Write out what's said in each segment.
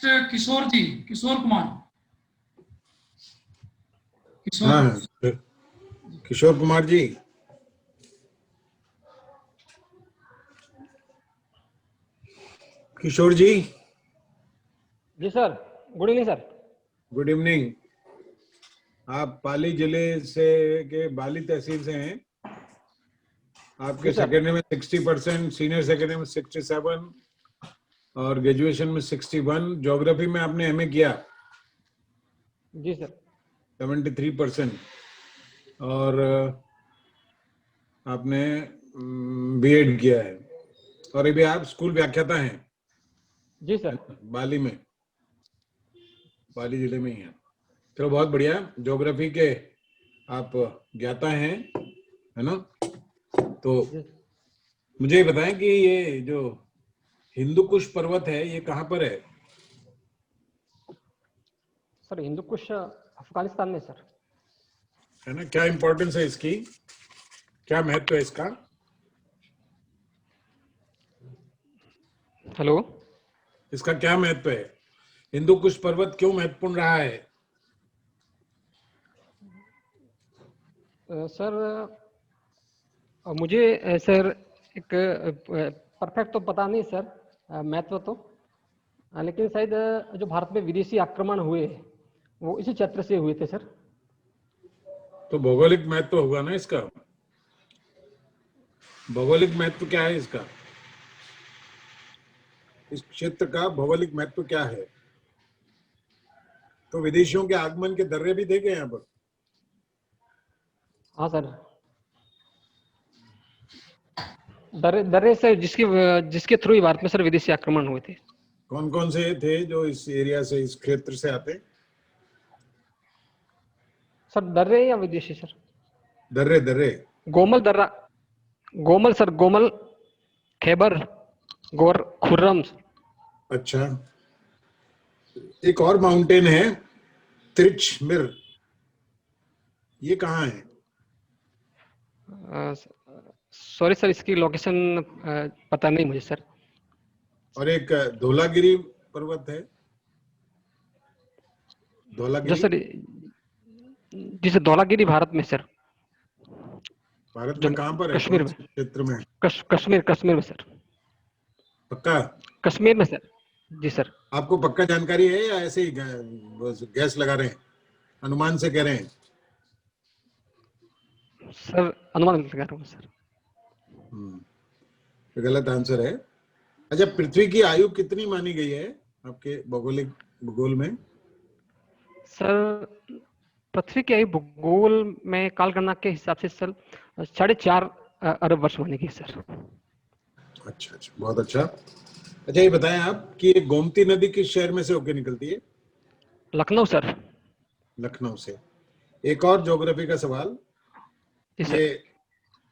Next किशोर जी, किशोर कुमार। हाँ, किशोर कुमार जी। किशोर जी। जी sir, good evening sir. Good evening. आप पाली जिले से के बाली तहसील से हैं। आपके सेकेंडरी में 60%, सीनियर सेकेंडरी में 67 और ग्रेजुएशन में 61। ज्योग्राफी में आपने एमए किया। जी सर। 73% और आपने बीएड किया है और अभी आप स्कूल व्याख्याता हैं। जी सर। बाली में, बाली जिले में ही हैं। चलो बहुत बढ़िया। ज्योग्राफी के आप ज्ञाता हैं, है ना? तो मुझे बताएं कि ये जो हिंदू कुश पर्वत है ये कहाँ पर है? सर हिंदू कुश अफगानिस्तान में सर। है ना? क्या इंपॉर्टेंस है इसकी, क्या महत्व है इसका? हेलो, इसका क्या महत्व है? हिंदू कुश पर्वत क्यों महत्वपूर्ण रहा है? सर मुझे सर एक परफेक्ट तो पता नहीं सर महत्व तो, लेकिन शायद जो भारत में विदेशी आक्रमण हुए वो इसी क्षेत्र से हुए थे सर। तो भौगोलिक महत्व होगा ना इसका। भौगोलिक महत्व क्या है इसका? इस क्षेत्र का भौगोलिक महत्व क्या है? तो विदेशियों के आगमन के दर्रे भी देखे यहाँ पर। हाँ सर, दर्रे से जिसके थ्रू भारत में सर विदेशी आक्रमण हुए थे। कौन कौन से थे जो इस एरिया से, इस क्षेत्र से आते? सर दर्रे या विदेशी सर? दर्रे, दर्रे। गोमल दर्रा, गोमल सर, गोमल, खैबर, गोर, खुर्रम। अच्छा, एक और माउंटेन है त्रिचमिर, ये कहाँ है? सॉरी सर, इसकी लोकेशन पता नहीं मुझे सर। और एक धौलागिरी पर्वत है, जो धौलागिरी। सर, जिसे धौलागिरी भारत में सर। भारत में कहाँ पर है? कश्मीर कौन में, से क्षेत्र में? कश्मीर में सर। पक्का? कश्मीर में सर। जी सर। आपको पक्का जानकारी है या ऐसे ही गैस लगा रहे हैं, अनुमान से कह रहे हैं? सर अनुमान लगा रहा हूँ सर। तो गलत आंसर है। अच्छा, पृथ्वी की आयु कितनी मानी गई है आपके भौगोलिक भूगोल में? सर पृथ्वी की आयु भूगोल में कालगणना के हिसाब से सर 4.5 अरब वर्ष मानी गई सर। अच्छा अच्छा, बहुत अच्छा। अच्छा ये बताएं आप कि गोमती नदी किस शहर में से होकर निकलती है? लखनऊ सर। लखनऊ से। एक और ज्योग्राफी का सवाल, ये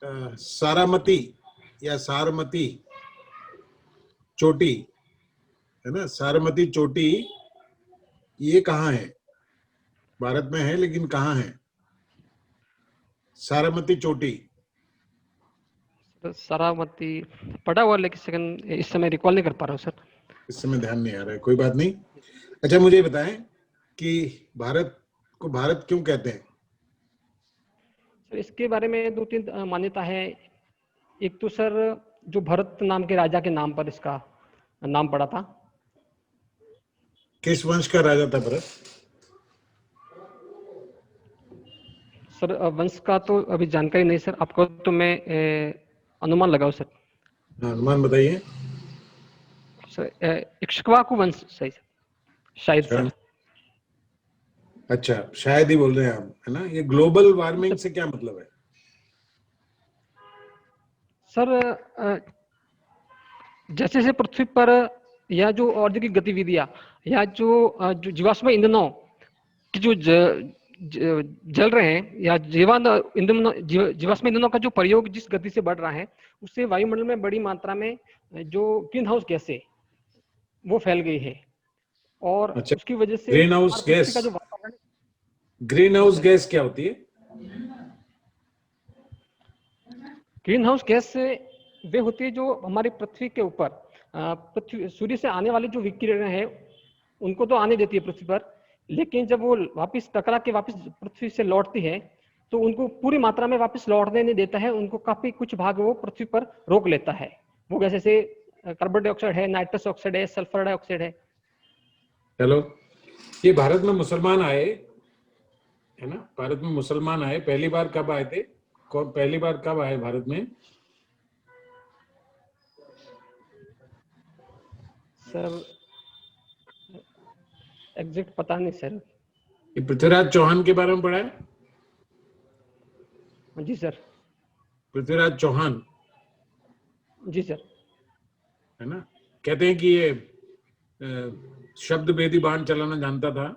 सारामती या सारमती चोटी है ना, सारमती चोटी ये कहाँ है? भारत में है लेकिन कहाँ है सारामती चोटी? सारामती पढ़ा हुआ, लेकिन सेकंड इस समय रिकॉल नहीं कर पा रहा हूँ सर। इस समय ध्यान नहीं आ रहा है, कोई बात नहीं। अच्छा मुझे बताएं कि भारत को भारत क्यों कहते हैं? सर इसके बारे में 2-3 मान्यता है। एक तो सर जो भरत नाम के राजा के नाम पर इसका नाम पड़ा था। किस वंश का राजा था भरत? सर वंश का तो अभी जानकारी नहीं सर, आपको तो मैं अनुमान लगाऊं सर। अनुमान बताइए। सर इक्ष्वाकु वंश सही सर, शायद सर। अच्छा, शायद ही बोल रहे हैं आप, है ना? ये ग्लोबल वार्मिंग से क्या मतलब है? सर जैसे जैसे पृथ्वी पर या जो औद्योगिक गतिविधियां या जो जीवाश्म ईंधनों की जो जल रहे हैं या जीवाश्म ईंधनों का जो प्रयोग जिस गति से बढ़ रहा है, उससे वायुमंडल में बड़ी मात्रा में जो ग्रीन हाउस गैस है वो फैल गई है। और अच्छा, उसकी वजह से ग्रीन हाउस गैस, का जो वातावरण, ग्रीन हाउस गैस क्या होती है? ग्रीन हाउस गैस वे होती है जो हमारी पृथ्वी के ऊपर, पृथ्वी सूर्य से आने वाले जो विकिरण है उनको तो आने देती है पृथ्वी पर, लेकिन जब वो वापस टकरा के वापस पृथ्वी से लौटती है तो उनको पूरी मात्रा में वापस लौटने नहीं देता है, उनको काफी कुछ भाग वो पृथ्वी पर रोक लेता है। वो जैसे कार्बन डाइऑक्साइड है, नाइट्रस ऑक्साइड है, सल्फर डाइऑक्साइड है। चलो, ये भारत में मुसलमान आए, है ना, भारत में मुसलमान आए, पहली बार कब आए थे? कौन पहली बार कब आए भारत में? सर एग्जैक्ट पता नहीं सर। ये पृथ्वीराज चौहान के बारे में पढ़ा है? जी सर। पृथ्वीराज चौहान, जी सर। है ना, कहते हैं कि ये शब्द भेदी बाण चलाना जानता था।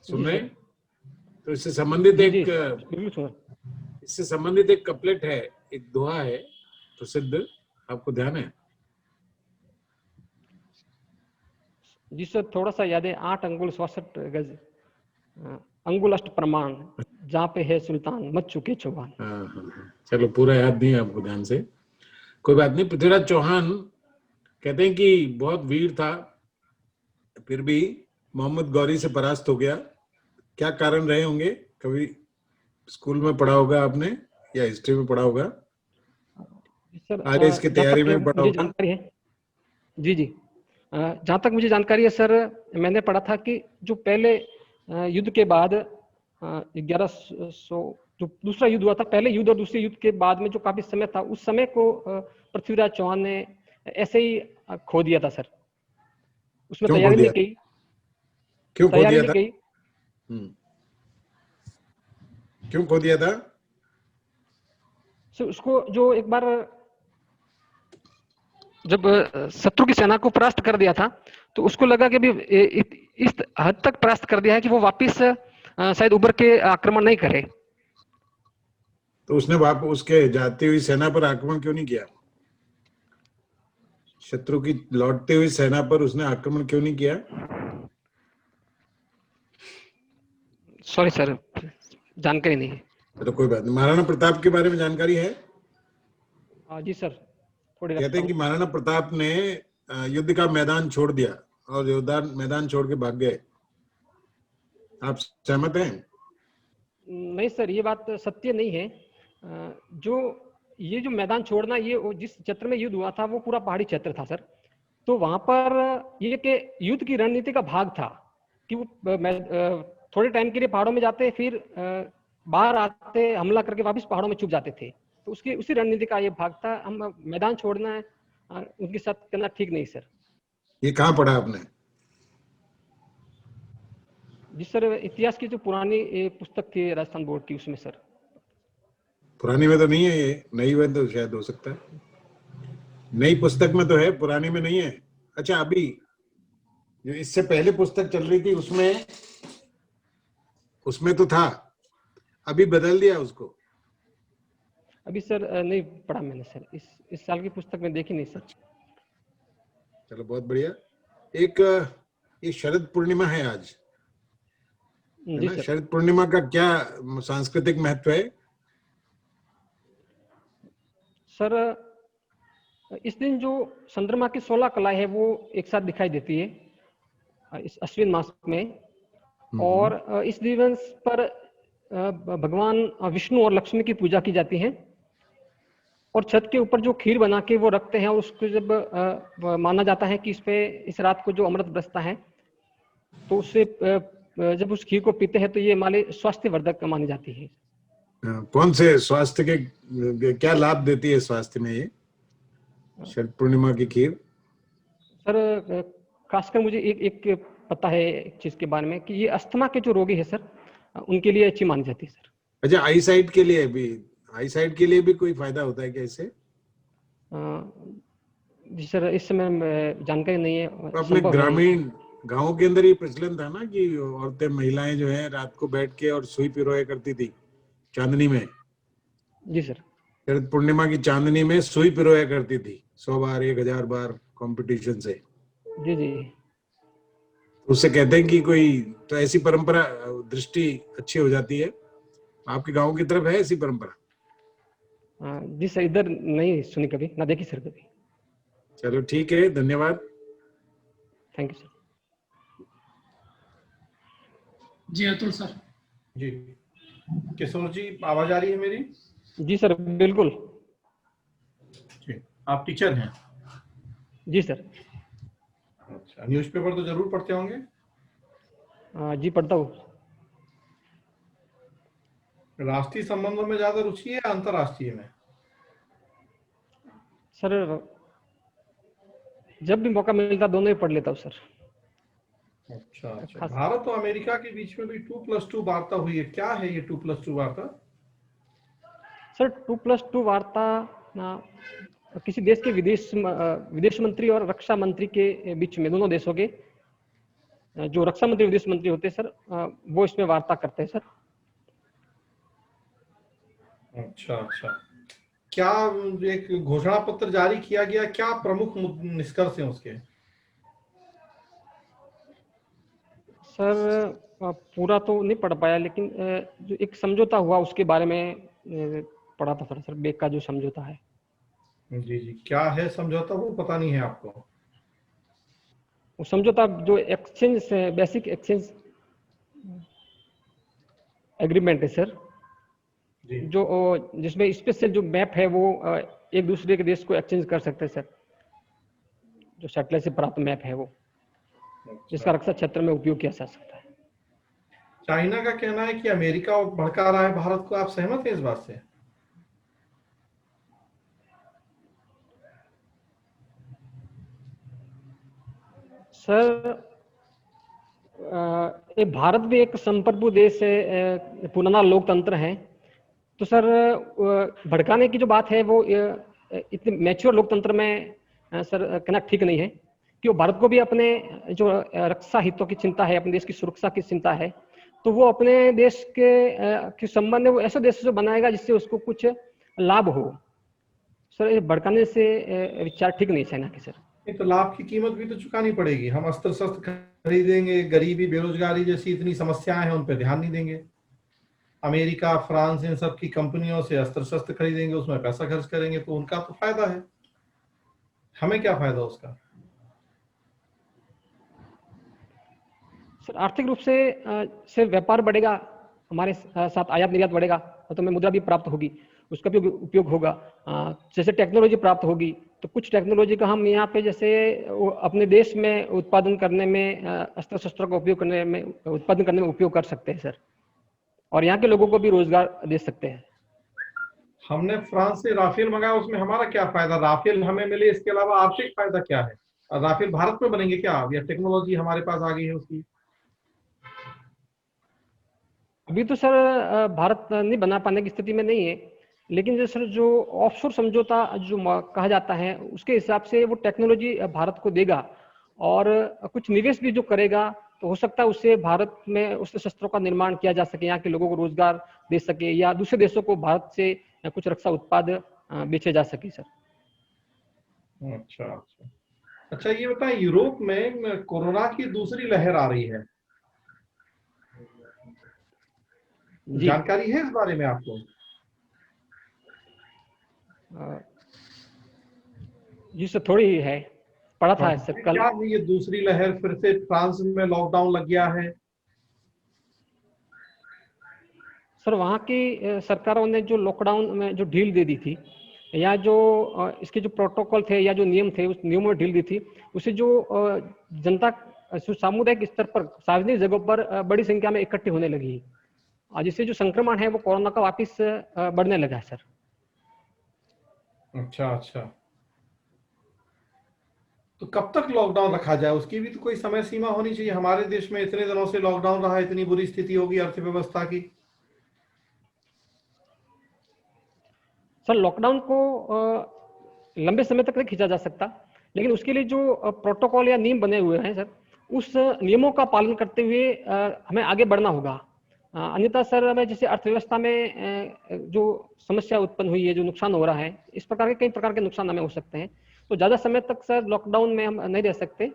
सुन रहे? तो इससे संबंधित एक कपलेट है, एक दोहा है प्रसिद्ध, आपको ध्यान है? जी सर, थोड़ा सा याद है। 8 अंगुल 66 गज अंगुल अष्ट प्रमाण, जहाँ पे है सुल्तान मच चुके चौहान। हाँ, चलो पूरा याद नहीं है आपको, ध्यान से, कोई बात नहीं। पृथ्वीराज चौहान कहते हैं कि बहुत वीर था, फिर भी मोहम्मद गौरी से परास्त हो गया। क्या कारण रहे होंगे? कभी स्कूल में पढ़ा होगा आपने या हिस्ट्री में पढ़ा होगा? सर आरएस की तैयारी में पढ़ा मुझे होगा? जानकारी है। जी जी, जहाँ तक मुझे जानकारी है सर, मैंने पढ़ा था कि जो पहले युद्ध के बाद 1100 जो दूसरा युद्ध हुआ था, पहले युद्ध और दूसरे युद्ध के बाद में जो काफी समय था, उस समय को पृथ्वीराज चौहान ने ऐसे ही खो दिया था सर। उसमें क्यों तैयारी खो नहीं दिया? की। क्यों खो तैयारी दिया नहीं था? की। क्यों खो दिया था? सर उसको जो एक बार जब शत्रु की सेना को परास्त कर दिया था, तो उसको लगा कि अभी इस हद तक परास्त कर दिया है कि वो वापिस शायद उबर के आक्रमण नहीं करे। तो उसने उसके जाती हुई सेना पर आक्रमण क्यों नहीं किया? शत्रु की लौटती हुई सेना पर उसने आक्रमण क्यों नहीं किया? सॉरी सर, जानकारी नहीं है। तो कोई बात नहीं। महाराणा प्रताप के बारे में जानकारी है? जी सर, थोड़ी कहते हैं कि महाराणा प्रताप ने युद्ध का मैदान छोड़ दिया और मैदान छोड़ के भाग गए। आप सहमत हैं? नहीं सर, ये बात सत्य नहीं है। ये जो मैदान छोड़ना, ये जिस क्षेत्र में युद्ध हुआ था वो पूरा पहाड़ी क्षेत्र था सर। तो वहां पर ये कि युद्ध की रणनीति का भाग था कि वो थोड़े टाइम के लिए पहाड़ों में जाते, फिर बाहर आते, हमला करके वापस पहाड़ों में छुप जाते थे। तो उसी रणनीति का ये भाग था। हम मैदान छोड़ना है उनके साथ करना ठीक नहीं सर। ये कहाँ पढ़ा आपने? जी सर, इतिहास की जो पुरानी पुस्तक थी राजस्थान बोर्ड की, उसमें सर। पुरानी में तो नहीं है, ये नई में तो शायद हो सकता है। नई पुस्तक में तो है, पुरानी में नहीं है। अच्छा, अभी जो इससे पहले पुस्तक चल रही थी उसमें तो था, अभी बदल दिया उसको? अभी सर नहीं पढ़ा मैंने सर, इस साल की पुस्तक में देखी नहीं सर। चलो बहुत बढ़िया। एक ये शरद पूर्णिमा है आज, है जी ना? सर। शरद पूर्णिमा का क्या सांस्कृतिक महत्व है? सर इस दिन जो चंद्रमा की 16 कलाएं है वो एक साथ दिखाई देती है इस अश्विन मास में। और इस दिवस पर भगवान विष्णु और लक्ष्मी की पूजा की जाती है। और छत के ऊपर जो खीर बना के वो रखते हैं, उसको जब माना जाता है कि इस रात को जो अमृत बरसता है, तो उससे जब उस खीर को पीते हैं तो ये हमारे स्वास्थ्य वर्धक मानी जाती है। कौन से स्वास्थ्य के क्या लाभ देती है स्वास्थ्य में ये शरद पूर्णिमा की खीर? सर खासकर मुझे एक पता है एक चीज के बारे में, कि ये अस्थमा के जो रोगी है सर, उनके लिए अच्छी मानी जाती है सर। अच्छा, आई साइट के लिए भी कोई फायदा होता है क्या इससे? जी सर, इस समय जानकारी नहीं है। तो अपने ग्रामीण गांवों के अंदर ये प्रचलन था ना कि औरतें, महिलाएं जो है रात को बैठ के और सुई पिरोया करती थी चांदनी में। जी सर। शरद पूर्णिमा की चांदनी में सुई पिरोया करती थी 100 बार, 1000 बार कंपटीशन से। जी जी। उससे कहते हैं कि कोई तो ऐसी परंपरा, दृष्टि अच्छी हो जाती है। आपके गांव की तरफ है ऐसी परंपरा? जी सर, इधर नहीं सुनी कभी, ना देखी सर कभी। चलो ठीक है, धन्यवाद। Thank you sir. जी अतुल सर। जी किशोर जी, आवाज आ रही है मेरी? जी सर, बिल्कुल। जी, आप टीचर हैं? जी सर। अच्छा, न्यूज़पेपर तो जरूर पढ़ते होंगे? जी पढ़ता हूँ। राष्ट्रीय संबंधों में ज्यादा रुचि है या अंतर्राष्ट्रीय में? सर जब भी मौका मिलता दोनों ही पढ़ लेता हूँ सर। अच्छा अच्छा। खास भारत और अमेरिका के बीच में भी 2+2 वार्ता हुई है, क्या है ये 2+2 वार्ता? सर 2+2 वार्ता किसी देश के विदेश मंत्री और रक्षा मंत्री के बीच में, दोनों देशों के जो रक्षा मंत्री विदेश मंत्री होते हैं सर, वो इसमें वार्ता करते हैं सर। अच्छा अच्छा। क्या एक घोषणा पत्र जारी किया गया, क्या प्रमुख निष्कर्ष हैं उसके? सर पूरा तो नहीं पढ़ पाया, लेकिन जो एक समझौता हुआ उसके बारे में पढ़ा था सर बेक का जो समझौता है। जी जी, क्या है समझौता, वो पता नहीं है आपको? वो समझौता जो एक्सचेंज, बेसिक एक्सचेंज एग्रीमेंट है सर, जी जो जिसमें स्पेशल जो मैप है वो एक दूसरे के देश को एक्सचेंज कर सकते हैं सर, जो सैटेलाइट से प्राप्त मैप है वो, जिसका रक्षा क्षेत्र में उपयोग किया जा सकता है। चाइना का कहना है कि अमेरिका भड़का रहा है भारत को, आप सहमत हैं इस बात से? सर ये भारत भी एक संप्रभु देश है, पुराना लोकतंत्र है, तो सर भड़काने की जो बात है वो इतने मैच्योर लोकतंत्र में सर कहना ठीक नहीं है, कि वो भारत को भी अपने जो रक्षा हितों की चिंता है, अपने देश की सुरक्षा की चिंता है, तो वो अपने देश के संबंध में वो ऐसे देश से बनाएगा जिससे उसको कुछ लाभ हो। सर ये भड़काने से विचार ठीक नहीं है चाइना के सर। नहीं तो लाभ की कीमत भी तो चुकानी पड़ेगी। हम अस्त्र शस्त्र खरीदेंगे, गरीबी बेरोजगारी जैसी इतनी समस्याएं हैं, उन पर ध्यान नहीं देंगे। अमेरिका फ्रांस इन सब की कंपनियों से अस्त्र शस्त्र खरीदेंगे, उसमें पैसा खर्च करेंगे, तो उनका तो फायदा है, हमें क्या फायदा उसका? सर आर्थिक रूप से व्यापार बढ़ेगा, हमारे साथ आयात निर्यात बढ़ेगा, तो हमें मुद्रा भी प्राप्त होगी, उसका भी उपयोग होगा। जैसे टेक्नोलॉजी प्राप्त होगी, तो कुछ टेक्नोलॉजी का हम यहाँ पे जैसे अपने देश में उत्पादन करने में, अस्त्र शस्त्रों का उपयोग करने में, उत्पादन करने में उपयोग कर सकते हैं सर, और यहाँ के लोगों को भी रोजगार दे सकते हैं। हमने फ्रांस से राफेल मंगाया, उसमें हमारा क्या फायदा? राफेल हमें मिले, इसके अलावा आर्थिक फायदा क्या है? और राफेल भारत में बनेंगे क्या, या टेक्नोलॉजी हमारे पास आ गई है उसकी? अभी तो सर भारत नहीं बना पाने की स्थिति में नहीं है, लेकिन जो सर जो ऑफशोर समझौता जो कहा जाता है, उसके हिसाब से वो टेक्नोलॉजी भारत को देगा, और कुछ निवेश भी जो करेगा, तो हो सकता है उससे भारत में उस शस्त्रों का निर्माण किया जा सके, यहाँ के लोगों को रोजगार दे सके, या दूसरे देशों को भारत से कुछ रक्षा उत्पाद बेचे जा सके सर। अच्छा अच्छा अच्छा। ये बताएं, यूरोप में कोरोना की दूसरी लहर आ रही है, जी जानकारी है इस बारे में आपको? जी सर, थोड़ी है, पढ़ा था सर कल। क्या है ये दूसरी लहर? फिर से फ्रांस में लॉकडाउन लग गया है? सर वहाँ की सरकारों ने जो लॉकडाउन में जो ढील दे दी थी, या जो इसके जो प्रोटोकॉल थे या जो नियम थे, उस नियमों में ढील दी थी, उससे जो जनता सामुदायिक स्तर पर सार्वजनिक जगहों पर बड़ी संख्या में इकट्ठी होने लगी, और जिससे जो संक्रमण है वो कोरोना का वापिस बढ़ने लगा है सर। अच्छा अच्छा। तो कब तक लॉकडाउन रखा जाए, उसकी भी तो कोई समय सीमा होनी चाहिए। हमारे देश में इतने दिनों से लॉकडाउन रहा, इतनी बुरी स्थिति होगी अर्थव्यवस्था की। सर लॉकडाउन को लंबे समय तक नहीं खींचा जा सकता, लेकिन उसके लिए जो प्रोटोकॉल या नियम बने हुए हैं सर, उस नियमों का पालन करते हुए हमें आगे बढ़ना होगा। अन्यथा सर हमें जैसे अर्थव्यवस्था में जो समस्या उत्पन्न हुई है, जो नुकसान हो रहा है, इस प्रकार के कई प्रकार के नुकसान हमें हो सकते हैं, तो ज्यादा समय तक सर लॉकडाउन में हम नहीं रह सकते।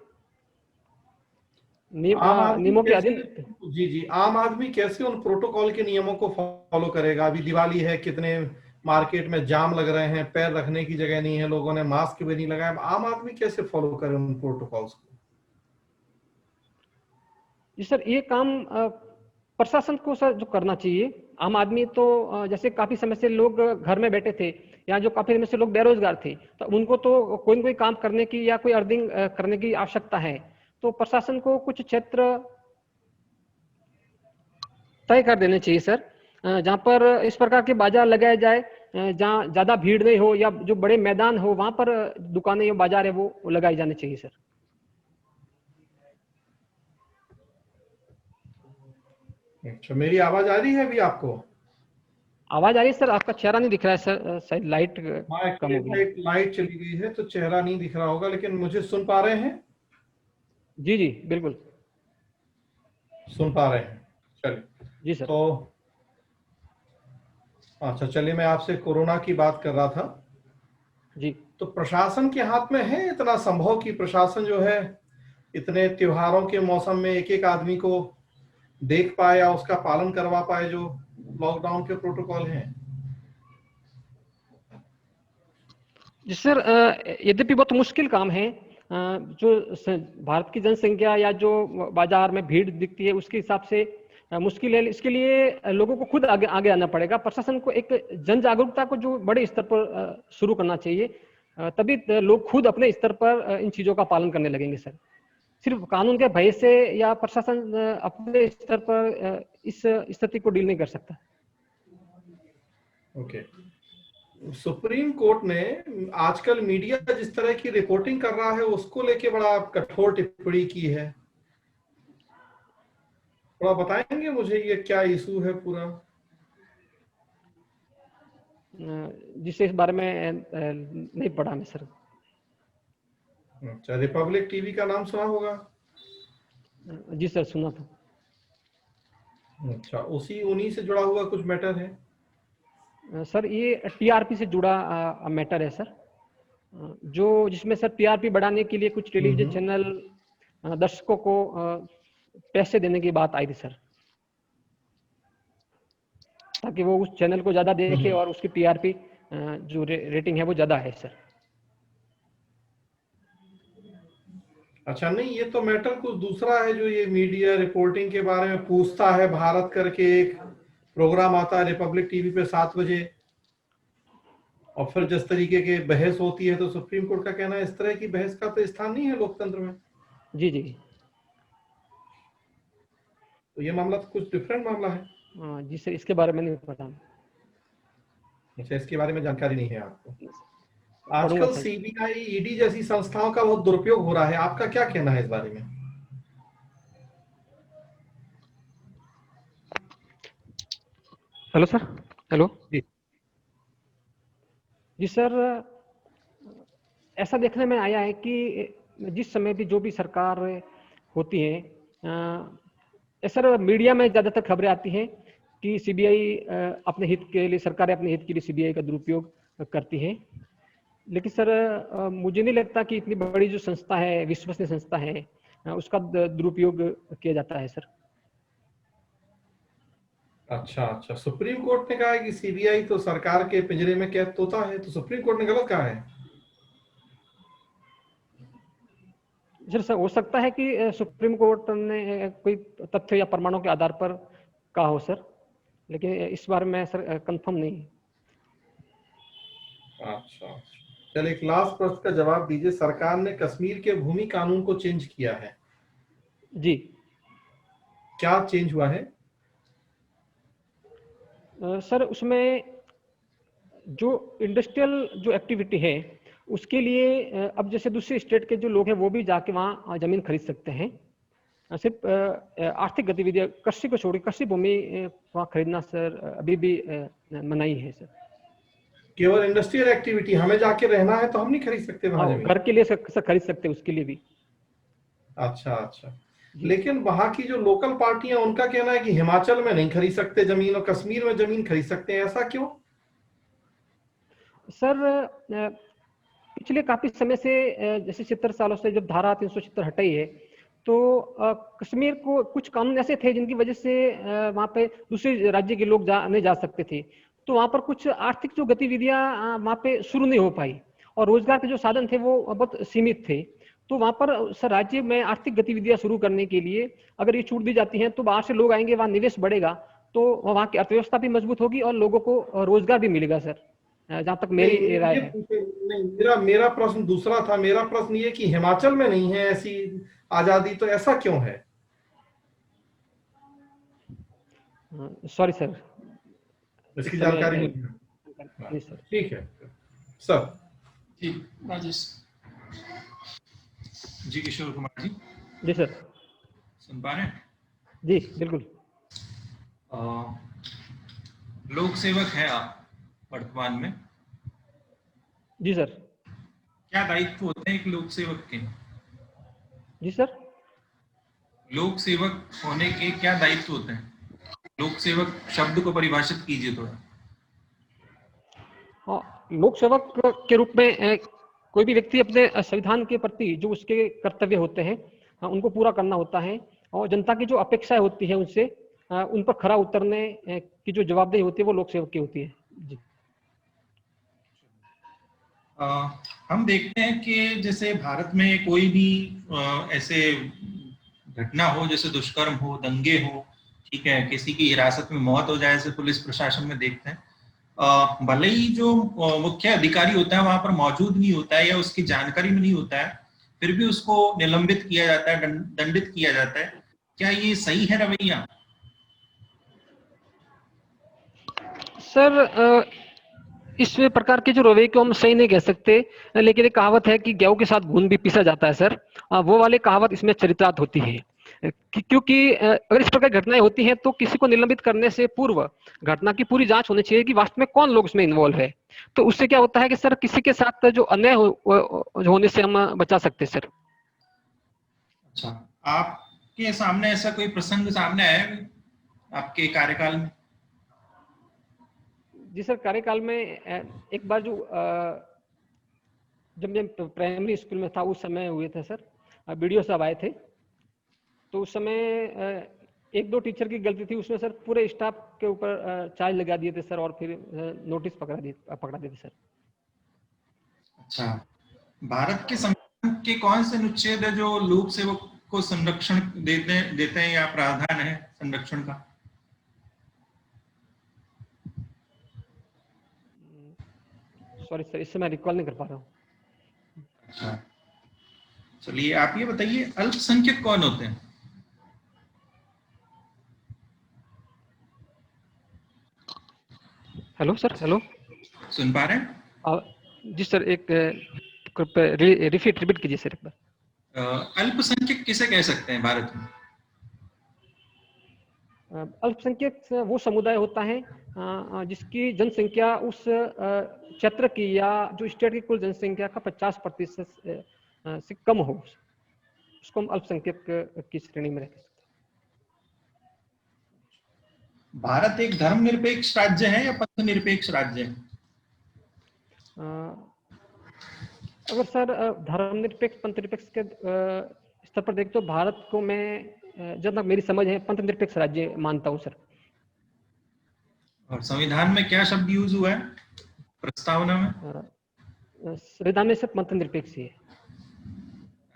नियमों के अधीन। जी जी, आम आदमी कैसे उन प्रोटोकॉल के नियमों को फॉलो करेगा? अभी दिवाली है, कितने मार्केट में जाम लग रहे हैं, पैर रखने की जगह नहीं है, लोगों ने मास्क भी नहीं लगाया। आम आदमी कैसे फॉलो करे उन प्रोटोकॉल्स को? जी सर, ये काम प्रशासन को सर जो करना चाहिए। आम आदमी तो जैसे काफी समय से लोग घर में बैठे थे, या जो काफी समय से लोग बेरोजगार थे, तो उनको तो कोई न कोई काम करने की या कोई अर्निंग करने की आवश्यकता है। तो प्रशासन को कुछ क्षेत्र तय कर देने चाहिए सर, जहाँ पर इस प्रकार के बाजार लगाए जाए, जहाँ ज्यादा भीड़ नहीं हो, या जो बड़े मैदान हो वहां पर दुकानें या बाजार है वो लगाए जाने चाहिए सर। अच्छा, मेरी आवाज आ रही है अभी आपको? आवाज आ रही है सर, आपका चेहरा नहीं दिख रहा है सर, शायद लाइट हाँ, कम हो गई। एक लाइट चली गई है तो चेहरा नहीं दिख रहा होगा, लेकिन मुझे सुन पा रहे हैं? जी जी बिल्कुल। सुन पा रहे हैं, चलिए। जी सर। तो अच्छा, चलिए, मैं आपसे कोरोना की बात कर रहा था। जी तो प्रशासन के हाथ में है इतना संभव कि प्रशासन जो है इतने त्योहारों के मौसम में एक एक आदमी को देख पाए या उसका पालन करवा पाए, जो लॉकडाउन के प्रोटोकॉल हैं? जी सर, यद्यपि बहुत मुश्किल काम है। जो भारत की जनसंख्या या जो बाजार में भीड़ दिखती है उसके हिसाब से मुश्किल है। इसके लिए लोगों को खुद आगे आगे आना पड़ेगा। प्रशासन को एक जन जागरूकता को जो बड़े स्तर पर शुरू करना चाहिए, तभी लोग खुद अपने स्तर पर इन चीजों का पालन करने लगेंगे सर। सिर्फ कानून के भय से या प्रशासन अपने स्तर पर इस स्थिति को डील नहीं कर सकता। ओके। सुप्रीम कोर्ट ने आजकल मीडिया जिस तरह की रिपोर्टिंग कर रहा है उसको लेके बड़ा कठोर टिप्पणी की है, थोड़ा बताएंगे मुझे ये क्या इशू है पूरा? जिससे इस बारे में नहीं पढ़ा मैं सर। अच्छा, रिपब्लिक टीवी का नाम सुना होगा? जी सर, सुना था। अच्छा, उन्हीं से जुड़ा हुआ कुछ मैटर है? सर ये टीआरपी से जुड़ा मैटर है सर, जो जिसमें सर टीआरपी बढ़ाने के लिए कुछ टेलीविजन चैनल दर्शकों को पैसे देने की बात आई थी सर, ताकि वो उस चैनल को ज्यादा देखे और उसकी टीआरपी जो रेटिंग है वो ज्यादा है सर। अच्छा, नहीं, ये तो मैटर कुछ दूसरा है। जो ये मीडिया रिपोर्टिंग के बारे में पूछता है भारत करके एक प्रोग्राम आता है रिपब्लिक टीवी पे 7 बजे, और फिर जिस तरीके की बहस होती है, तो सुप्रीम कोर्ट का कहना है इस तरह की बहस का तो स्थान नहीं है लोकतंत्र में। जी जी। तो ये मामला तो कुछ डिफरेंट मामला है। जी सर, इसके बारे में नहीं पता। अच्छा, इसके बारे में जानकारी नहीं है आपको? पढ़ूंगा आजकल सर। सीबीआई, ईडी जैसी संस्थाओं का बहुत दुरुपयोग हो रहा है, आपका क्या कहना है इस बारे में? Hello sir. हेलो जी। जी सर, ऐसा देखने में आया है कि जिस समय भी जो भी सरकार होती है, सर मीडिया में ज्यादातर खबरें आती हैं कि सीबीआई अपने हित के लिए, सरकारें अपने हित के लिए सीबीआई का दुरुपयोग करती है। लेकिन सर मुझे नहीं लगता कि इतनी बड़ी जो संस्था है, विश्वसनीय संस्था है, उसका दुरुपयोग किया जाता है सर। अच्छा अच्छा, सुप्रीम कोर्ट ने कहा है कि सीबीआई तो सरकार के पिंजरे में कैद तोता है, तो सुप्रीम कोर्ट ने गलत कहा है? सर हो सकता है कि सुप्रीम कोर्ट ने कोई तथ्य या प्रमाणों के आधार पर कहा हो सर, लेकिन इस बारे में सर कंफर्म नहीं। अच्छा, चलिए, एक लास्ट प्रश्न का जवाब दीजिए। सरकार ने कश्मीर के भूमि कानून को चेंज किया है जी। क्या चेंज हुआ है? सर उसमें जो इंडस्ट्रियल जो एक्टिविटी है उसके लिए अब जैसे दूसरे स्टेट के जो लोग हैं वो भी जाके वहाँ जमीन खरीद सकते हैं। सिर्फ आर्थिक गतिविधियां, कृषि को छोड़, कृषि भूमि वहाँ खरीदना सर अभी भी मनाही है सर। केवल इंडस्ट्रियल एक्टिविटी, हमें जाके रहना है तो हम नहीं खरीद सकते वहां जमीन? घर के लिए सर खरीद सकते हैं, उसके लिए भी। अच्छा अच्छा, लेकिन वहां की जो लोकल पार्टियां, उनका कहना है कि हिमाचल में नहीं खरीद सकते जमीन और कश्मीर में जमीन खरीद सकते हैं, ऐसा क्यों? सर पिछले काफी समय से जैसे 70 सालों से जब धारा 370 हटाई है, तो कश्मीर को कुछ कानून ऐसे थे जिनकी वजह से वहां पे दूसरे राज्य के लोग नहीं जा सकते थे। तो वहां पर कुछ आर्थिक जो गतिविधियां वहां पे शुरू नहीं हो पाई, और रोजगार के जो साधन थे वो बहुत सीमित थे। तो वहां पर सर राज्य में आर्थिक गतिविधियां शुरू करने के लिए अगर ये छूट दी जाती है तो बाहर से लोग आएंगे, वहां निवेश बढ़ेगा, तो वहां की अर्थव्यवस्था भी मजबूत होगी और लोगों को रोजगार भी मिलेगा सर, जहां तक मेरी राय है। नहीं, मेरा प्रश्न दूसरा था। मेरा प्रश्न ये कि हिमाचल में नहीं है ऐसी आजादी, तो ऐसा क्यों है? सॉरी सर, इसकी जानकारी नहीं सर। ठीक है सर। जी राजेश जी किशोर कुमार जी। जी सर। सुन पा रहे हैं? जी बिल्कुल। लोक सेवक हैं आप वर्तमान में? जी सर। क्या दायित्व होते हैं एक लोक सेवक के? जी सर। लोक सेवक होने के क्या दायित्व होते हैं? लोक सेवक शब्द को परिभाषित कीजिए थोड़ा। हाँ, लोक सेवक के रूप में कोई भी व्यक्ति अपने संविधान के प्रति जो उसके कर्तव्य होते हैं उनको पूरा करना होता है, और जनता की जो अपेक्षाएं होती है उनसे उन पर खरा उतरने की जो जवाबदेही होती है वो लोक सेवक की होती है। जी। हम देखते हैं कि जैसे भारत में कोई भी ऐसे घटना हो, जैसे दुष्कर्म हो, दंगे हो, ठीक है, किसी की हिरासत में मौत हो जाए, ऐसे पुलिस प्रशासन में देखते हैं भले ही जो मुख्य अधिकारी होता है वहां पर मौजूद नहीं होता है या उसकी जानकारी में नहीं होता है, फिर भी उसको निलंबित किया जाता है, दंडित किया जाता है। क्या ये सही है रवैया? सर इस प्रकार के जो रवैये को हम सही नहीं कह सकते, लेकिन एक कहावत है कि गेहूं के साथ घुन भी पीसा जाता है सर, वो वाली कहावत इसमें चरितार्थ होती है। क्योंकि अगर इस प्रकार घटनाएं होती हैं तो किसी को निलंबित करने से पूर्व घटना की पूरी जांच होनी चाहिए कि वास्तव में कौन लोग उसमें इन्वॉल्व है। तो उससे क्या होता है कि सर किसी के साथ जो अन्याय होने से हम बचा सकते हैं सर। अच्छा, आपके सामने ऐसा कोई प्रसंग सामने आया है आपके कार्यकाल में? जी सर, कार्यकाल में एक बार जो जब मैं प्राइमरी स्कूल में था उस समय हुए थे सर, वीडियो साहब आए थे, तो उस समय एक दो टीचर की गलती थी, उसमें सर पूरे स्टाफ के ऊपर चार्ज लगा दिए थे सर, और फिर नोटिस पकड़ा दिए थे सर। अच्छा, भारत के संविधान के कौन से अनुच्छेद है जो लोक सेवक को संरक्षण देते हैं या प्रावधान है संरक्षण का? सॉरी सर, इससे मैं रिकॉल नहीं कर पा रहा हूँ। अच्छा, चलिए आप ये बताइए, अल्पसंख्यक कौन होते हैं? हेलो सर, हेलो, सुन पा रहे हैं? जी सर, एक रिपीट कीजिए सर एक बार। अल्पसंख्यक किसे कह सकते हैं भारत में? अल्पसंख्यक वो समुदाय होता है जिसकी जनसंख्या उस क्षेत्र की या जो स्टेट की कुल जनसंख्या का 50% से कम हो, उसको हम अल्पसंख्यक की श्रेणी में रख सकते हैं। भारत एक धर्मनिरपेक्ष राज्य है या पंथनिरपेक्ष राज्य है? अगर सर धर्मनिरपेक्ष पंथनिरपेक्ष के स्तर पर देख तो भारत को मैं जब तक मेरी समझ है पंथनिरपेक्ष राज्य मानता हूँ सर। और संविधान में क्या शब्द यूज हुआ है प्रस्तावना में? संविधान में सिर्फ पंथनिरपेक्ष ही है।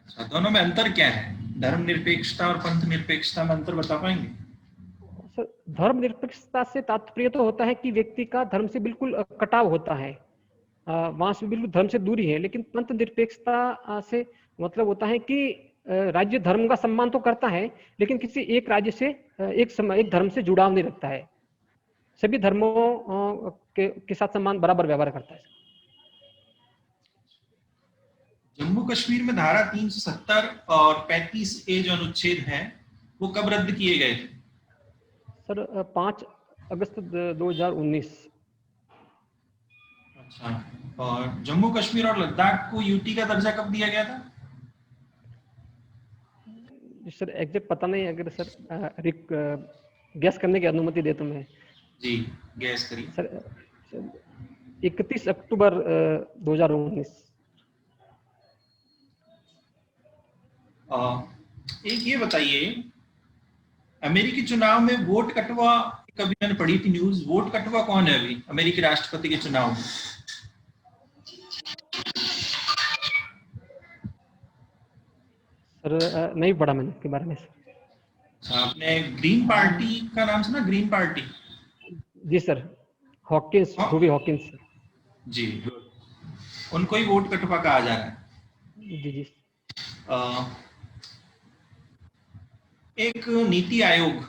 अच्छा, दोनों में अंतर क्या है? धर्मनिरपेक्षता और पंथनिरपेक्षता में अंतर बता पाएंगे? सर धर्मनिरपेक्षता से तात्पर्य तो होता है कि व्यक्ति का धर्म से बिल्कुल कटाव होता है, वहां से बिल्कुल धर्म से दूरी है, लेकिन पंथ निरपेक्षता से मतलब होता है कि राज्य धर्म का सम्मान तो करता है लेकिन किसी एक राज्य से एक धर्म से जुड़ाव नहीं रखता है, सभी धर्मों के साथ सम्मान बराबर व्यवहार करता है। जम्मू कश्मीर में धारा 370 और 35A जो अनुच्छेद है वो कब रद्द किए गए थे? सर 5 अगस्त 2019। अच्छा, और जम्मू कश्मीर और लद्दाख को यूटी का दर्जा कब दिया गया था? सर एग्जैक्ट पता नहीं, अगर सर गैस करने की अनुमति दे तो मैं। जी गैस करिए। सर 31 अक्टूबर 2019। एक ये बताइए, अमेरिकी चुनाव में वोट कटवा, कभी मैंने पढ़ी थी न्यूज, वोट कटवा कौन है अभी अमेरिकी राष्ट्रपति के चुनाव में? सर नहीं पढ़ा मैंने इसके बारे में सर। आपने ग्रीन पार्टी का नाम सुना? Green party? जी सर, हॉकिंस, हाँ। Howie Hawkins sir. जी, उनको ही वोट कटवा कहा जा रहा है। जी जी। एक नीति आयोग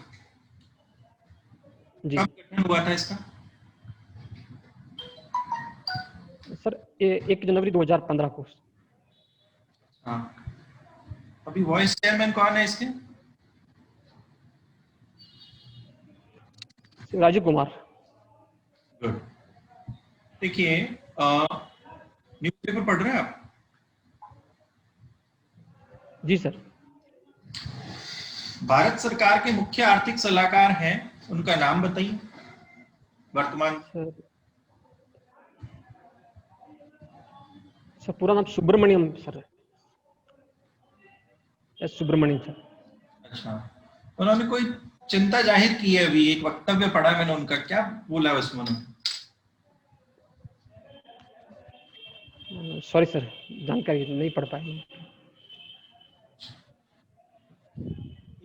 जी कब गठन हुआ था इसका? सर 1 जनवरी 2015 को। हाँ, अभी वाइस चेयरमैन कौन है इसके? राजीव कुमार। गुड। देखिए, न्यूज़पेपर पढ़ रहे हैं आप? जी सर। भारत सरकार के मुख्य आर्थिक सलाहकार हैं, उनका नाम बताइए वर्तमान। सर पूरा नाम Subramanyam sir, S Subramanyam sir. अच्छा, उन्होंने कोई चिंता जाहिर की है? अभी एक वक्तव्य पढ़ा मैंने उनका, क्या बोला है उसमें उन्होंने? सॉरी सर, जानकारी नहीं पढ़ पाए।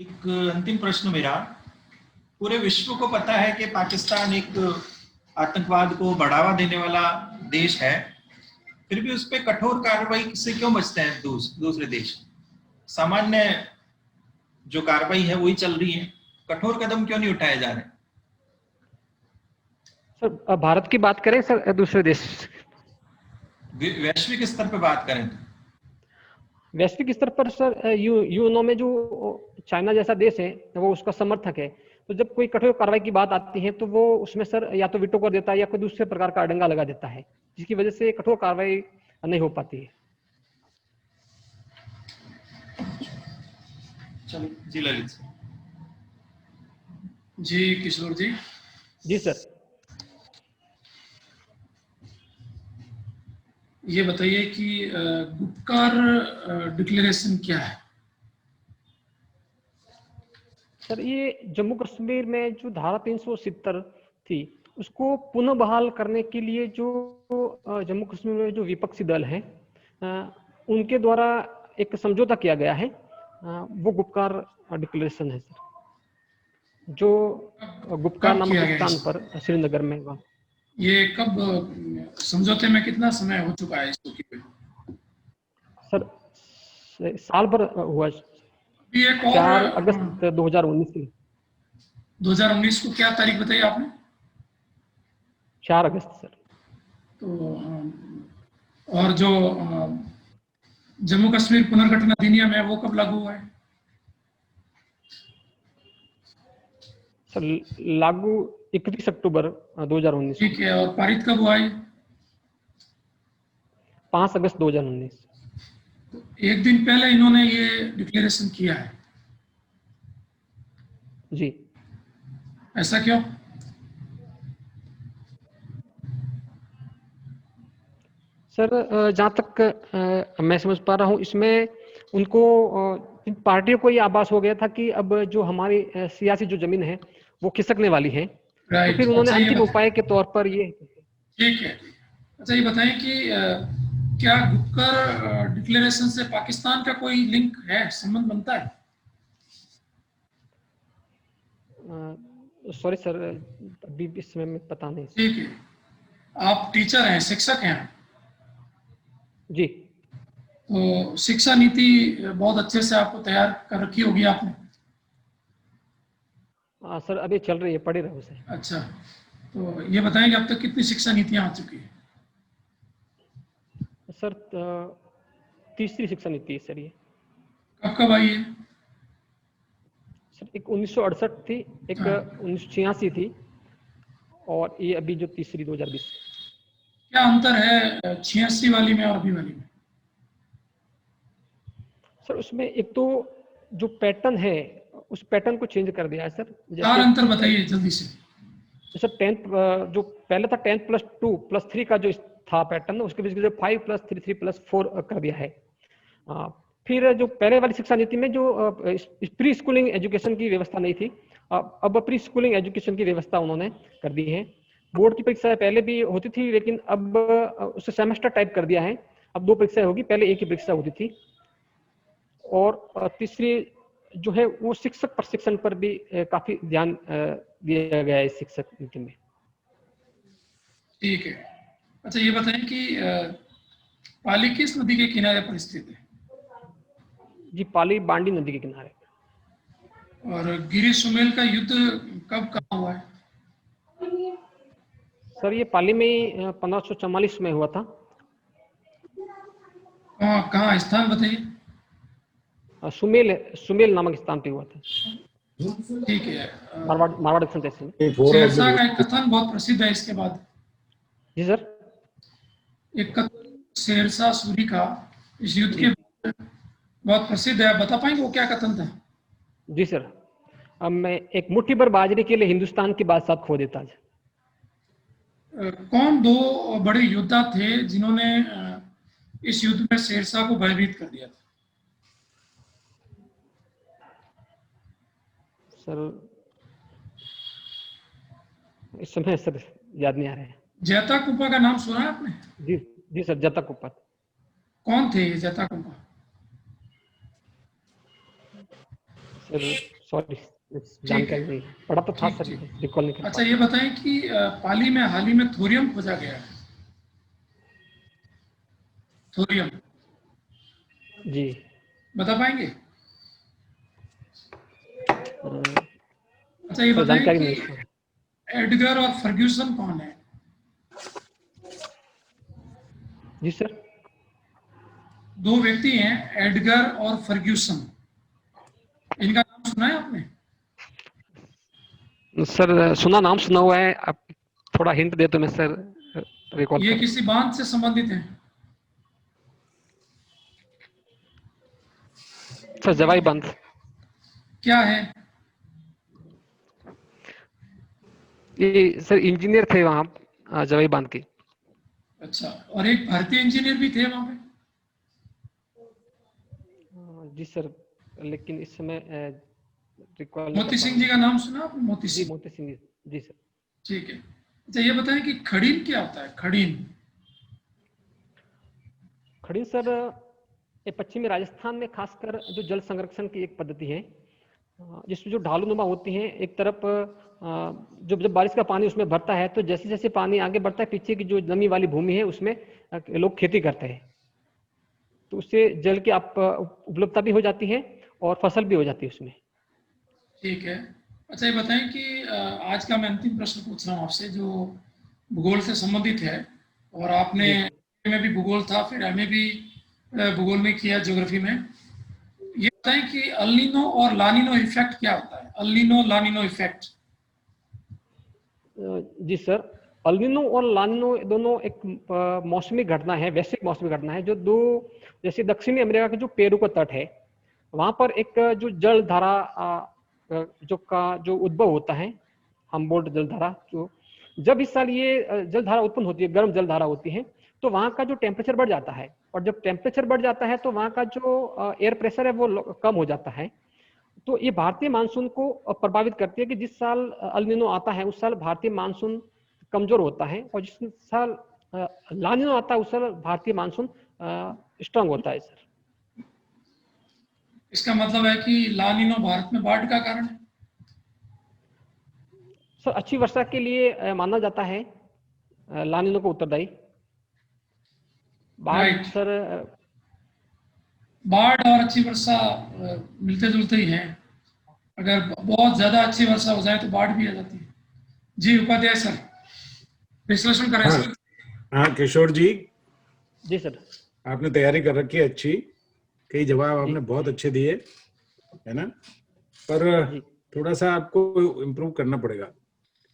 एक अंतिम प्रश्न मेरा, पूरे विश्व को पता है कि पाकिस्तान एक आतंकवाद को बढ़ावा देने वाला देश है, फिर भी उस पर कठोर कार्रवाई से क्यों बचते हैं दूसरे देश? सामान्य जो कार्रवाई है वही चल रही है, कठोर कदम क्यों नहीं उठाए जा रहे? सर भारत की बात करें सर, दूसरे देश वैश्विक स्तर पर बात करें तो? वैश्विक स्तर पर सर यूएनओ में जो चाइना जैसा देश है वो उसका समर्थक है, तो जब कोई कठोर कार्रवाई की बात आती है तो वो उसमें सर या तो वीटो कर देता है या कोई दूसरे प्रकार का अड़ंगा लगा देता है, जिसकी वजह से कठोर कार्रवाई नहीं हो पाती है। चलिए जी, ललित सर। जी किशोर जी। जी सर। ये बताइए कि गुपकार डिक्लेरेशन क्या है? सर ये जम्मू कश्मीर में जो धारा 370 थी उसको पुनः बहाल करने के लिए जो जम्मू कश्मीर में जो विपक्षी दल हैं उनके द्वारा एक समझौता किया गया है, वो गुपकार डिक्लेरेशन है सर, जो गुपकार नामक स्थान पर श्रीनगर में। ये कब समझौते में कितना समय हो चुका है इसको किए? सर साल भर हुआ, 4 अगस्त 2019 की। 2019 को क्या तारीख बताई आपने? 4 अगस्त सर। तो और जो जम्मू कश्मीर पुनर्गठन अधिनियम है वो कब लागू हुआ है? सर लागू 31 अक्टूबर 2019। ठीक है, और पारित कब हुआ है? 5 अगस्त 2019। तो एक दिन पहले इन्होंने ये डिक्लेरेशन किया है। जी। ऐसा क्यों? सर जहाँ तक मैं समझ पा रहा हूँ इसमें उनको पार्टियों को ये आभास हो गया था कि अब जो हमारी सियासी जो जमीन है वो खिसकने वाली है, तो फिर उन्होंने अंतिम उपाय के तौर पर ये। ठीक है। अच्छा ये बताएं कि क्या गुपकार डिक्लेरेशन से पाकिस्तान का कोई लिंक है, संबंध बनता है? सॉरी सर, अभी इस समय में पता नहीं। ठीक है, आप टीचर हैं, शिक्षक हैं जी, तो शिक्षा नीति बहुत अच्छे से आपको तैयार कर रखी होगी आपने। सर अभी चल रही है, पढ़े रहो उसे। अच्छा, तो ये बताएंगे अब तक कितनी शिक्षा नीतियां आ चुकी है? सर तीसरी शिक्षा नीति है सर ये। कब कब आई है? सर एक 1968 थी, एक 1986 थी, और ये अभी जो तीसरी 2020। क्या अंतर है 86 वाली में और अभी वाली में? सर उसमें एक तो जो पैटर्न है उस पैटर्न को चेंज कर दिया है सर। चार अंतर बताइए जल्दी से। सर 10th जो पहले था 10+2+3 का जो था पैटर्न, उसके बीच में 5+3+4 कर दिया है। फिर जो पहले वाली शिक्षा नीति में जो प्री स्कूलिंग एजुकेशन की व्यवस्था नहीं थी, अब प्री स्कूलिंग एजुकेशन की व्यवस्था उन्होंने कर दी है। बोर्ड की परीक्षाएं पहले भी होती थी लेकिन अब उसे सेमेस्टर टाइप कर दिया है, अब 2 परीक्षाएं होगी, पहले एक ही परीक्षा होती थी। और तीसरी जो है वो शिक्षक प्रशिक्षण पर भी काफी ध्यान दिया गया है इस शिक्षक नीति में। ठीक है। अच्छा ये बताएं कि पाली किस नदी के किनारे पर स्थित है? जी, पाली बांडी नदी के किनारे। और गिरी सुमेल का युद्ध कब कहाँ हुआ है? सर ये पाली में ही 1544 में हुआ था। कहाँ स्थान बताइए। सुमेल नामक स्थान पे हुआ था, ठीक है। मारवाड़ तहसील में। शेरशाह का एक कथन बहुत प्रसिद्ध है इसके बाद। जी सर। एक कथन शेरशाह सूरी का इस युद्ध के बाद बहुत प्रसिद्ध है, बता पाएंगे वो क्या कथन था? जी सर। अब मैं एक मुट्ठी भर बाजरे के लिए हिंदुस्तान की बादशाह खो देता। कौन दो बड़े योद्धा थे जिन्होंने इस युद्ध में शेरशाह को भयभीत कर दिया था? सर इस समय सर याद नहीं आ रहे हैं। जैता कुपा का नाम सुना है आपने? जी जी सर, जता कुप्पा। कौन थे ये जैता कुपा? सर सॉरी, जानकारी नहीं, पढ़ा तो था ठीक, सर, ठीक। रिकॉल नहीं कर अच्छा ये बताएं कि पाली में हाल ही में थोरियम खोजा गया है। थोरियम पाया। जी बता पाएंगे? अच्छा ये सर बताएं जानकारी कि नहीं सर। एडगर और फर्ग्यूसन कौन है? जी सर। दो व्यक्ति हैं, एडगर और फर्ग्यूसन, इनका नाम सुना है आपने? सर सुना, नाम सुना हुआ है, आप थोड़ा हिंट दे तो मैं सर रिकॉल ये कर। किसी बांध से संबंधित है? सर जवाई बांध। क्या है? ये सर इंजीनियर थे वहाँ जवाई बांध के। अच्छा, और एक भारतीय इंजीनियर भी थे वहां पे? जी सर, लेकिन इस समय रिकॉल। मोती सिंह जी का नाम सुना आपने? मोती जी, सिंह। मोती सिंह जी सर। ठीक है। अच्छा ये बताएं कि खड़ीन क्या होता है? खड़ीन खड़ी सर ये पश्चिमी राजस्थान में खासकर जो जल संरक्षण की एक पद्धति है, जिसमें जो ढालूनुमा होती हैं, एक तरफ जब बारिश का पानी उसमें भरता है तो जैसे जैसे पानी आगे बढ़ता है, पीछे की जो नमी वाली भूमि है उसमें लोग खेती करते हैं, तो उससे जल की उपलब्धता भी हो जाती है और फसल भी हो जाती है उसमें। ठीक है। अच्छा ये बताएं कि आज का मैं अंतिम प्रश्न पूछ रहा हूँ आपसे, जो भूगोल से संबंधित है, और आपने में भी भूगोल था, फिर एमए भी भूगोल में किया, ज्योग्राफी में। ये बताएं कि अल नीनो और लानिनो इफेक्ट क्या होता है? El Nino La Nina effect. जी सर, अल नीनो और लानिनो दोनों एक मौसमी घटना है, वैश्विक मौसमी घटना है, जो दो, जैसे दक्षिणी अमेरिका के जो पेरू का तट है वहां पर एक जो जल धारा जो उद्भव होता है, हम्बोल्ट जल धारा, जो जब इस साल ये जल धारा उत्पन्न होती है, गर्म जल धारा होती है, तो वहां का जो टेम्परेचर बढ़ जाता है, और जब टेम्परेचर बढ़ जाता है तो वहां का जो एयर प्रेशर है वो कम हो जाता है। तो ये भारतीय मानसून को प्रभावित करती है कि जिस साल अल नीनो आता है उस साल भारतीय मानसून कमजोर होता है, और जिस साल ला नीनो आता है उस साल भारतीय मानसून स्ट्रांग होता है सर। इसका मतलब है कि ला नीनो भारत में बाढ़ का कारण है? सर अच्छी वर्षा के लिए माना जाता है ला नीनो को उत्तरदायी। बाढ़ सर, बाढ़ और अच्छी वर्षा मिलते जुलते ही हैं। अगर बहुत ज्यादा अच्छी वर्षा हो जाए तो बाढ़ भी आ जाती है। जी उपाध्याय सर, विश्लेषण करें सर। हाँ किशोर जी जी सर, आपने तैयारी कर रखी है अच्छी, कई जवाब आपने बहुत अच्छे दिए है ना, पर थोड़ा सा आपको इम्प्रूव करना पड़ेगा।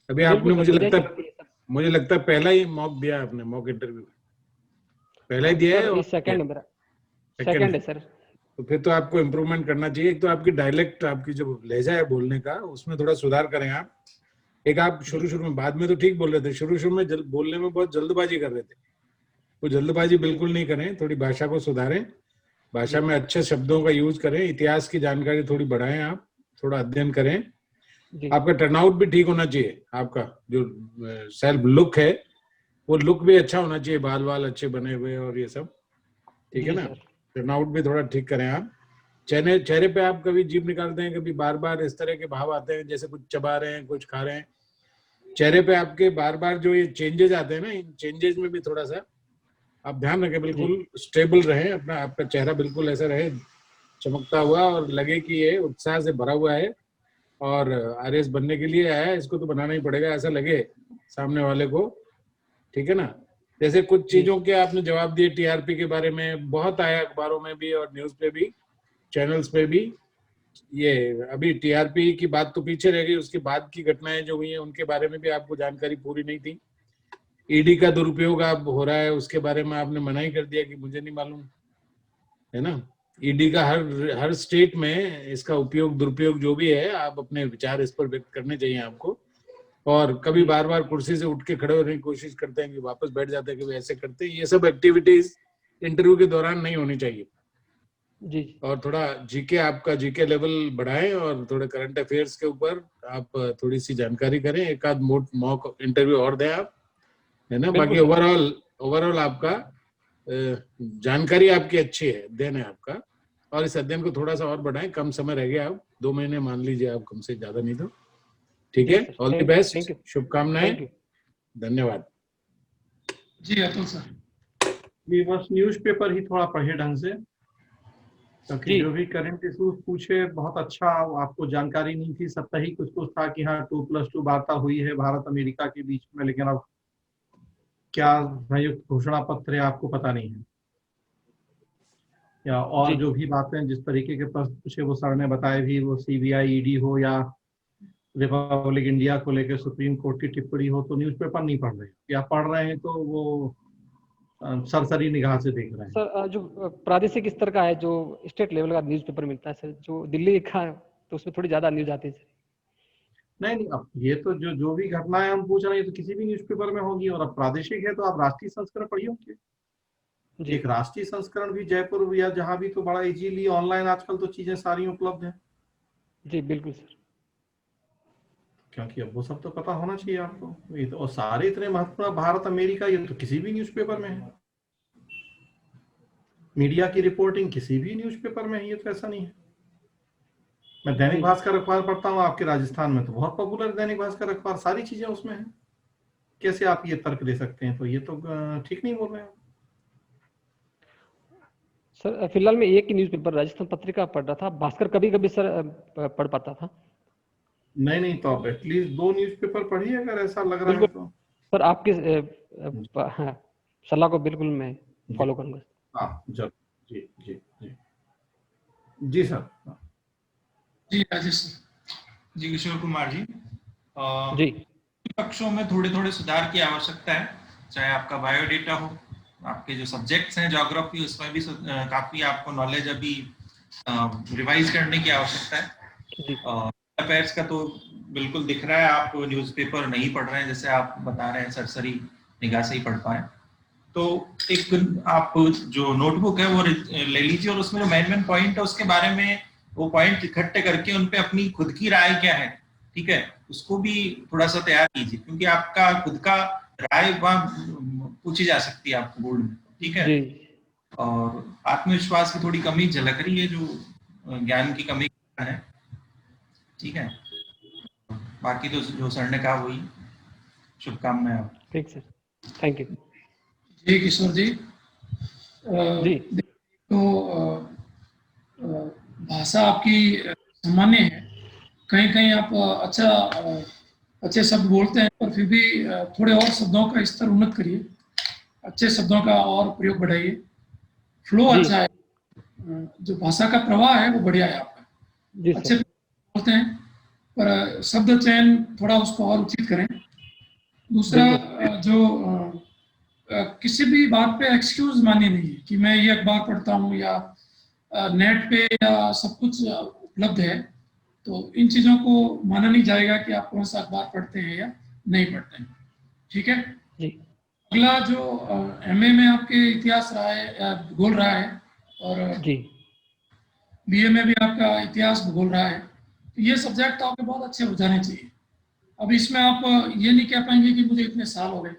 अभी आपने मुझे लगता है पहला ही मॉक दिया आपने, मॉक इंटरव्यू पहला ही दिया है? सेकंड है मेरा, सेकंड है सर। तो फिर तो आपको इम्प्रूवमेंट करना चाहिए। एक तो आपकी डायलेक्ट, आपकी जो लहजा है बोलने का, उसमें थोड़ा सुधार करें आप। एक आप शुरू में, बाद में तो ठीक बोल रहे थे, शुरू में बोलने में बहुत जल्दबाजी कर रहे थे, वो जल्दबाजी बिल्कुल नहीं करें, थोड़ी भाषा को सुधारें, भाषा में अच्छे शब्दों का यूज करें, इतिहास की जानकारी थोड़ी बढ़ाएं, आप थोड़ा अध्ययन करें। आपका टर्नआउट भी ठीक होना चाहिए, आपका जो सेल्फ लुक है वो लुक भी अच्छा होना चाहिए, बाल अच्छे बने हुए और ये सब, ठीक है ना। टर्नआउट भी थोड़ा ठीक करें आप। चेहरे चेहरे पे आप कभी जीभ निकालते हैं, कभी बार बार इस तरह के भाव आते हैं जैसे कुछ चबा रहे हैं, कुछ खा रहे हैं, चेहरे पे आपके बार बार जो ये चेंजेस आते हैं ना, इन चेंजेस में भी थोड़ा सा आप ध्यान रखें, बिल्कुल स्टेबल रहे, अपना आपका चेहरा बिल्कुल ऐसा रहे चमकता हुआ और लगे कि ये उत्साह से भरा हुआ है और आरएस बनने के लिए आया है, इसको तो बनाना ही पड़ेगा, ऐसा लगे सामने वाले को, ठीक है ना। जैसे कुछ चीजों के आपने जवाब दिए, टीआरपी के बारे में बहुत आया अखबारों में भी और न्यूज पे भी, चैनल्स पे भी। ये अभी टीआरपी की बात तो पीछे रह गई, उसके बाद की घटनाएं जो हुई हैं उनके बारे में भी आपको जानकारी पूरी नहीं थी। ईडी का दुरुपयोग आप हो रहा है उसके बारे में आपने मना ही कर दिया कि मुझे नहीं मालूम, है ना। ईडी का हर स्टेट में इसका उपयोग दुरुपयोग जो भी है, आप अपने विचार इस पर व्यक्त करने चाहिए आपको। और कभी बार बार कुर्सी से उठ के खड़े होने की कोशिश करते हैं कि वापस बैठ जाते हैं, कि ऐसे करते हैं, ये सब एक्टिविटीज इंटरव्यू के दौरान नहीं होनी चाहिए। जी और थोड़ा जीके, आपका जीके लेवल बढ़ाएं और थोड़े करंट अफेयर्स के ऊपर आप थोड़ी सी जानकारी करें, एक आध मॉक इंटरव्यू और दें आप, है ना। बाकी ओवरऑल आपका जानकारी आपकी अच्छी है, अध्ययन है आपका, और इस अध्ययन को थोड़ा सा और बढ़ाएं, कम समय रह गया, आप 2 महीने मान लीजिए आप, कम से ज्यादा नहीं तो, ठीक है। ऑल द बेस्ट, शुभकामनाएं, धन्यवाद। जी अतुल सर। भी बस न्यूज़पेपर ही थोड़ा पढ़िए ढंग से, क्योंकि जो भी करंट इशूज पूछे बहुत अच्छा, आपको जानकारी नहीं थी, सबका ही कुछ कुछ था कि हाँ 2+2 वार्ता हुई है भारत अमेरिका के बीच में, लेकिन अब क्या संयुक्त घोषणा पत्र है आपको पता नहीं है, या और जो भी बातें जिस तरीके के प्रश्न पूछे वो सर ने बताए भी, वो सीबीआई ईडी हो या रिपब्लिक इंडिया को लेकर सुप्रीम कोर्ट की टिप्पणी हो, तो न्यूज़पेपर नहीं पढ़ रहे, या पढ़ रहे हैं तो वो सरसरी निगाह से देख रहे हैं। सर जो प्रादेशिक स्तर का है, जो स्टेट लेवल का न्यूज़पेपर मिलता है सर, जो दिल्ली का है तो उसमें थोड़ी ज्यादा न्यूज आती है सर। नहीं, अब ये तो जो भी घटनाएं हम पूछ रहे हैं तो किसी भी न्यूज़पेपर में होगी, और अब प्रादेशिक है तो आप राष्ट्रीय संस्करण पढ़िए। एक राष्ट्रीय संस्करण भी जयपुर या जहां भी तो बड़ा इजीली ऑनलाइन आजकल तो चीजें सारी उपलब्ध हैं। जी बिल्कुल सर, क्योंकि अब वो सब तो पता होना चाहिए आपको, ये तो, और सारे इतने महत्वपूर्ण भारत अमेरिका, ये तो किसी भी न्यूज़पेपर में है, मीडिया की रिपोर्टिंग किसी भी न्यूज़पेपर में है, ये तो ऐसा नहीं है। मैं दैनिक भास्कर अखबार पढ़ता हूँ, आपके राजस्थान में तो बहुत पॉपुलर दैनिक भास्कर अखबार, सारी चीजें उसमें है, कैसे आप ये तर्क दे सकते हैं? तो ये तो ठीक नहीं बोल रहे हैं सर फिलहाल मैं एक ही न्यूज़पेपर राजस्थान पत्रिका पढ़ रहा था, भास्कर कभी कभी सर पढ़ पाता था। नहीं, तो आप एटलीस्ट 2 न्यूज़पेपर पढ़िए अगर ऐसा लग रहा है तो। सर आपके सलाह को बिल्कुल मैं फॉलो करूंगा। हाँ जरूर, जी सर। जी राजेश सर। जी किशोर कुमार जी, जी पक्षों में थोड़े थोड़े सुधार की आवश्यकता है, चाहे आपका बायोडेटा हो, आपके जो सब्जेक्ट्स हैं ज्योग्राफी, उसमें भी काफी आपको नॉलेज अभी रिवाइज करने की आवश्यकता है। अफेयर्स का तो बिल्कुल दिख रहा है आप न्यूज़पेपर नहीं पढ़ रहे हैं, जैसे आप बता रहे हैं सरसरी निगाह से ही पढ़ पाए। तो एक आप जो नोटबुक है वो ले लीजिए, और उसमें जो मेन पॉइंट है उसके बारे में वो पॉइंट इकट्ठे करके उन पे अपनी खुद की राय क्या है, ठीक है, उसको भी थोड़ा सा तैयार कीजिए, क्योंकि आपका खुद का राय वहाँ पूछी जा सकती है आपको बोर्ड में, ठीक है। और आत्मविश्वास की थोड़ी कमी झलक रही है, जो ज्ञान की कमी है, ठीक है। बाकी तो जो सर ने कहा वही, शुभकामनाएं। ठीक सर, थैंक यू। जी किशोर जी, तो भाषा आपकी सामान्य है, कहीं कहीं आप अच्छे शब्द बोलते हैं, पर फिर भी थोड़े और शब्दों का स्तर उन्नत करिए, अच्छे शब्दों का और प्रयोग बढ़ाइए, फ्लो अच्छा है, जो भाषा का प्रवाह है वो बढ़िया है आपका, अच्छे बोलते हैं, पर शब्द चयन थोड़ा उसको और उचित करें। दूसरा, जो किसी भी बात पे एक्सक्यूज मानिए नहीं कि मैं ये अखबार पढ़ता हूँ या नेट पे या सब कुछ उपलब्ध है, तो इन चीजों को माना नहीं जाएगा कि आप कौन सा अखबार पढ़ते हैं या नहीं पढ़ते हैं, ठीक है जी। अगला जो एमए में आपके इतिहास रहा है, भूगोल रहा है, और जी बीए में भी आपका इतिहास भूगोल रहा है, तो ये सब्जेक्ट आपके बहुत अच्छे हो जाने चाहिए। अब इसमें आप ये नहीं कह पाएंगे कि मुझे इतने साल हो गए,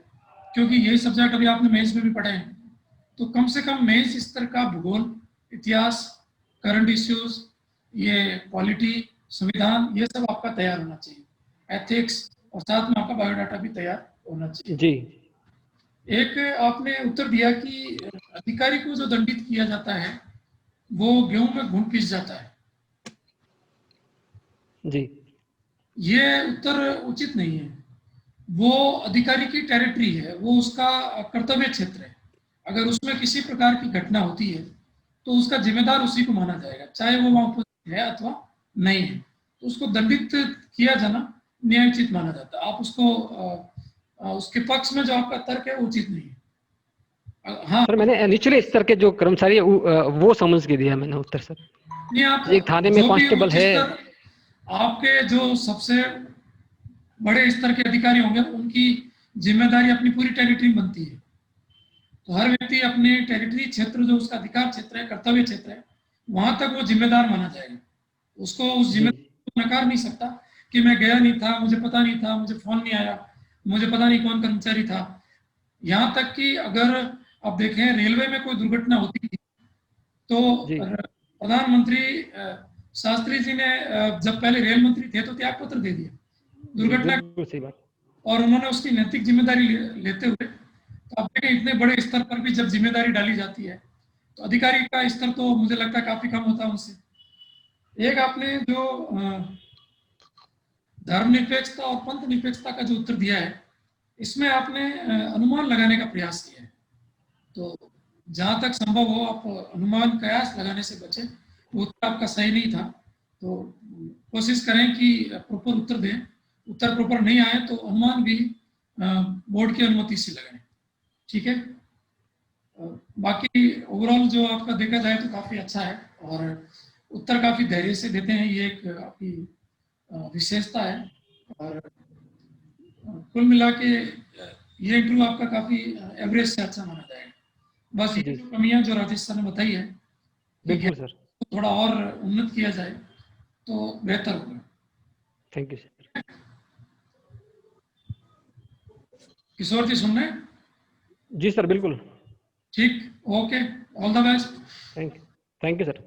क्योंकि यही सब्जेक्ट अभी आपने मेंस में भी पढ़े हैं, तो कम से कम मेंस स्तर का भूगोल, इतिहास करंट इश्यूज, ये पॉलिटी, संविधान, ये सब आपका तैयार होना चाहिए, एथिक्स, और साथ में आपका बायोडाटा भी तैयार होना चाहिए। जी एक आपने उत्तर दिया कि अधिकारी को जो दंडित किया जाता है वो गेहूं में घुन पिस जाता है। जी ये उत्तर उचित नहीं है। वो अधिकारी की टेरिटरी है, वो उसका कर्तव्य क्षेत्र है। अगर उसमें किसी प्रकार की घटना होती है तो उसका जिम्मेदार उसी को माना जाएगा, चाहे वो वहां उपस्थित है अथवा नहीं है। तो उसको दंडित किया जाना न्यायोचित माना जाता है। आप उसको उसके पक्ष में जो आपका तर्क है वो उचित नहीं है। हाँ, सर, मैंने निचले स्तर के जो कर्मचारी है वो समझ के दिया मैंने उत्तर सर। नहीं, आप एक थाने में जो भी कांस्टेबल उच्च है। स्तर, आपके जो सबसे बड़े स्तर के अधिकारी होंगे उनकी जिम्मेदारी अपनी पूरी टेरिटरी में बनती है। तो हर व्यक्ति अपने टेरिटरी क्षेत्र, जो उसका अधिकार क्षेत्र है, कर्तव्य क्षेत्र है, वहां तक वो जिम्मेदार माना जाएगा। उसको उस जी जिम्मेदारी को नकार नहीं सकता कि मैं गया नहीं था, मुझे पता नहीं था, मुझे फोन नहीं आया, मुझे पता नहीं कौन कर्मचारी था। यहाँ तक कि अगर आप देखें रेलवे में कोई दुर्घटना होती थी तो जी प्रधानमंत्री शास्त्री जी ने जब पहले रेल मंत्री थे तो त्याग पत्र दे दिया जी, दुर्घटना, बिल्कुल सही बात। और उन्होंने उसकी नैतिक जिम्मेदारी लेते हुए, तो आप देखें इतने बड़े स्तर पर भी जब जिम्मेदारी डाली जाती है तो अधिकारी का स्तर तो मुझे लगता है काफी कम होता है उनसे। एक आपने जो धर्मनिरपेक्षता और पंथ निरपेक्षता का जो उत्तर दिया है, इसमें आपने अनुमान लगाने का प्रयास किया है। तो जहां तक संभव हो आप अनुमान कयास लगाने से बचें। वो उत्तर आपका सही नहीं था, तो कोशिश करें कि प्रॉपर उत्तर दें। उत्तर प्रॉपर नहीं आए तो अनुमान भी बोर्ड की अनुमति से लगाएं, ठीक है। बाकी ओवरऑल जो आपका देखा जाए तो काफी अच्छा है, और उत्तर काफी धैर्य से देते हैं, ये एक आपकी विशेषता है। और कुल मिला के ये इंटरव्यू आपका काफी एवरेज से अच्छा माना जाएगा। बस ये जी जो कमियां जो राजेश सर ने बताई है, बिल्कुल सर। थोड़ा और उन्नत किया जाए तो बेहतर होगा। Thank you sir. Kishore ji सुन रहे हैं? जी सर बिल्कुल। ठीक, okay, all the best. Thank you sir.